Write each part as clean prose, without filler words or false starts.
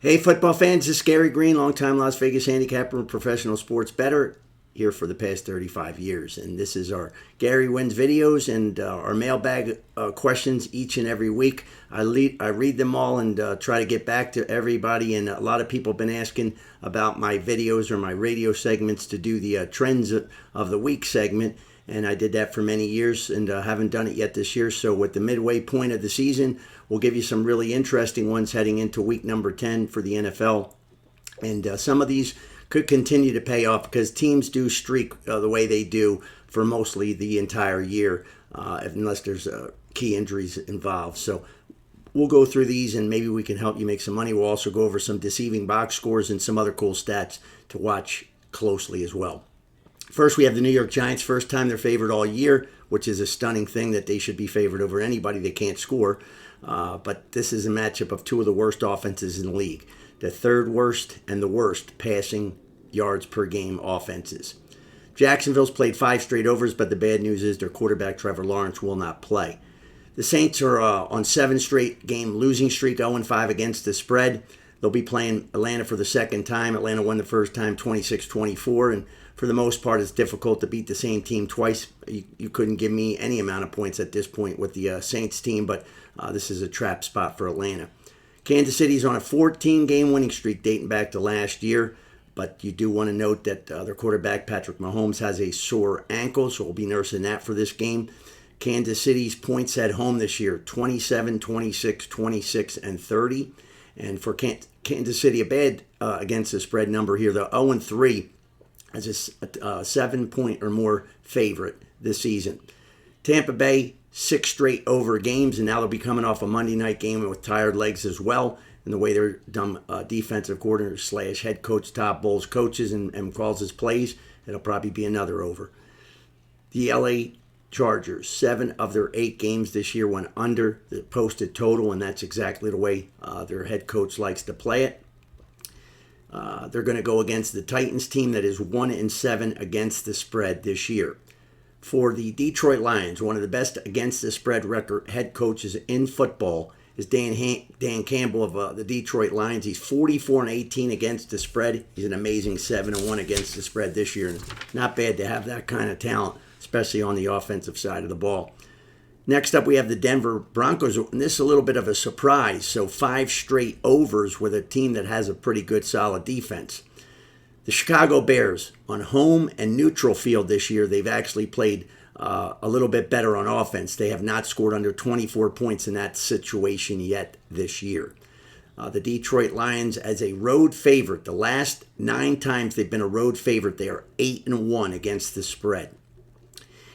Hey, football fans, this is Gary Greene, longtime Las Vegas handicapper and professional sports bettor here for the past 35 years. And this is our Gary Wins videos and our mailbag questions each and every week. I read them all and try to get back to everybody. And a lot of people have been asking about my videos or my radio segments to do the trends of the week segment. And I did that for many years and haven't done it yet this year. So with the midway point of the season, we'll give you some really interesting ones heading into week number 10 for the NFL. And some of these could continue to pay off because teams do streak the way they do for mostly the entire year, unless there's key injuries involved. So we'll go through these and maybe we can help you make some money. We'll also go over some deceiving box scores and some other cool stats to watch closely as well. First, we have the New York Giants. First time they're favored all year, which is a stunning thing that they should be favored over anybody that can't score. But this is a matchup of two of the worst offenses in the league. The third worst and the worst passing yards per game offenses. Jacksonville's played 5 straight overs, but the bad news is their quarterback, Trevor Lawrence, will not play. The Saints are on 7 straight game losing streak, 0-5 against the spread. They'll be playing Atlanta for the second time. Atlanta won the first time 26-24, and for the most part, it's difficult to beat the same team twice. You couldn't give me any amount of points at this point with the Saints team, but this is a trap spot for Atlanta. Kansas City's on a 14-game winning streak dating back to last year, but you do want to note that their quarterback, Patrick Mahomes, has a sore ankle, so we'll be nursing that for this game. Kansas City's points at home this year, 27, 26, 26, and 30. And for Kansas City, a bad against the spread number here. They're 0-3 as a 7-point or more favorite this season. Tampa Bay, 6 straight over games, and now they'll be coming off a Monday night game with tired legs as well. And the way their dumb defensive coordinator / head coach Todd Bowles coaches and calls his plays, it'll probably be another over. The LA Chargers, 7 of their 8 games this year went under the posted total, and that's exactly the way their head coach likes to play it. They're going to go against the Titans team that is 1-7 against the spread this year. For the Detroit Lions, one of the best against the spread record head coaches in football is Dan Campbell of the Detroit Lions. He's 44-18 against the spread. He's an amazing 7-1 against the spread this year. Not bad to have that kind of talent, especially on the offensive side of the ball. Next up, we have the Denver Broncos, and this is a little bit of a surprise. So 5 straight overs with a team that has a pretty good, solid defense. The Chicago Bears, on home and neutral field this year, they've actually played a little bit better on offense. They have not scored under 24 points in that situation yet this year. The Detroit Lions as a road favorite, the last 9 times they've been a road favorite, they are 8-1 against the spread.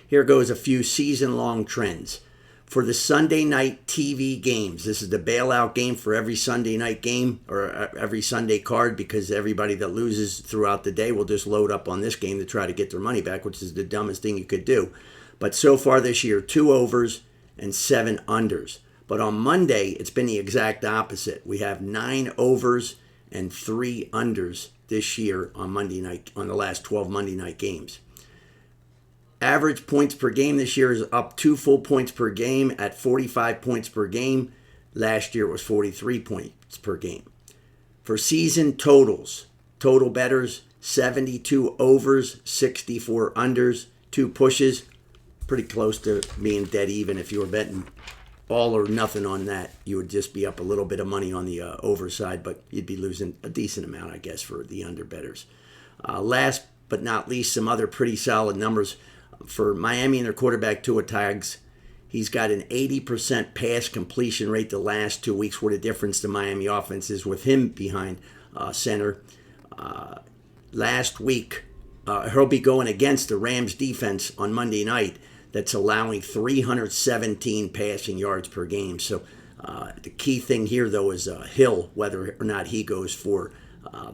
Here goes a few season-long trends. For the Sunday night TV games, this is the bailout game for every Sunday night game or every Sunday card, because everybody that loses throughout the day will just load up on this game to try to get their money back, which is the dumbest thing you could do. But so far this year, 2 overs and 7 unders. But on Monday, it's been the exact opposite. We have 9 overs and 3 unders this year on Monday night, on the last 12 Monday night games. Average points per game this year is up 2 full points per game at 45 points per game. Last year it was 43 points per game. For season totals, total bettors, 72 overs, 64 unders, 2 pushes. Pretty close to being dead even. If you were betting all or nothing on that, you would just be up a little bit of money on the over side, but you'd be losing a decent amount, I guess, for the under bettors. Last but not least, some other pretty solid numbers. For Miami and their quarterback, Tua Tags, he's got an 80% pass completion rate the last 2 weeks. What a difference the Miami offense is with him behind center. Last week, he'll be going against the Rams defense on Monday night that's allowing 317 passing yards per game. So the key thing here, though, is Hill, whether or not he goes for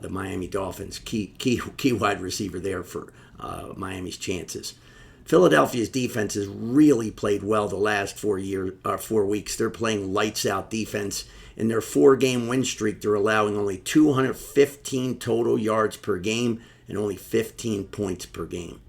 the Miami Dolphins. Key wide receiver there for Miami's chances. Philadelphia's defense has really played well the last 4 weeks. They're playing lights out defense. In their 4-game win streak, they're allowing only 215 total yards per game and only 15 points per game.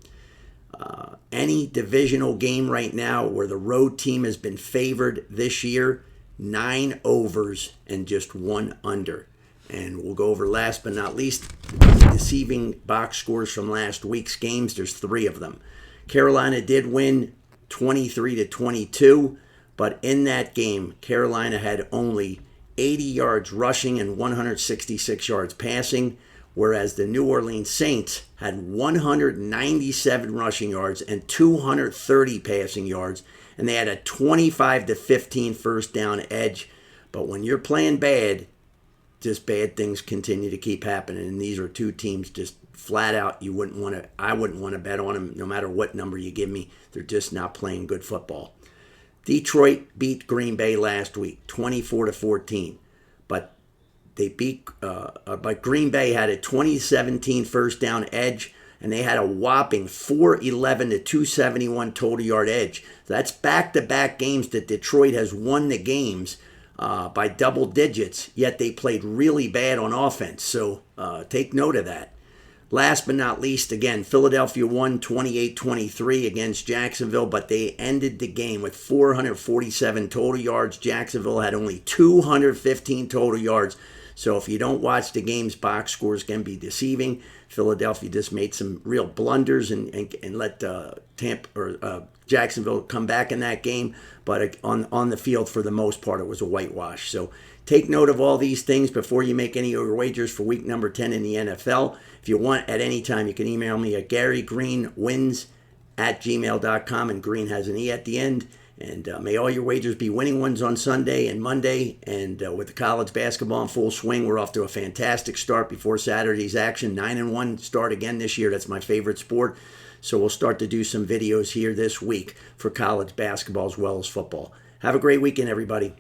Any divisional game right now where the road team has been favored this year, 9 overs and just 1 under. And we'll go over last but not least the deceiving box scores from last week's games. There's 3 of them. Carolina did win 23-22, but in that game, Carolina had only 80 yards rushing and 166 yards passing, whereas the New Orleans Saints had 197 rushing yards and 230 passing yards, and they had a 25-15 first down edge. But when you're playing bad, just bad things continue to keep happening, and these are 2 teams just flat out I wouldn't want to bet on them no matter what number you give me. They're just not playing good football. Detroit beat Green Bay last week 24-14, but Green Bay had a 2017 first down edge, and they had a whopping 411 to 271 total yard edge. That's back-to-back games that Detroit has won the games by double digits, yet they played really bad on offense. So take note of that. Last but not least, again, Philadelphia won 28-23 against Jacksonville, but they ended the game with 447 total yards. Jacksonville had only 215 total yards. So if you don't watch the game's box scores can be deceiving. Philadelphia just made some real blunders and let Jacksonville come back in that game. But on the field, for the most part, it was a whitewash. So take note of all these things before you make any of your wagers for week number 10 in the NFL. If you want, at any time, you can email me at GaryGreenWins@gmail.com, and Green has an E at the end. And may all your wagers be winning ones on Sunday and Monday. And with the college basketball in full swing, we're off to a fantastic start before Saturday's action. 9-1 start again this year. That's my favorite sport. So we'll start to do some videos here this week for college basketball as well as football. Have a great weekend, everybody.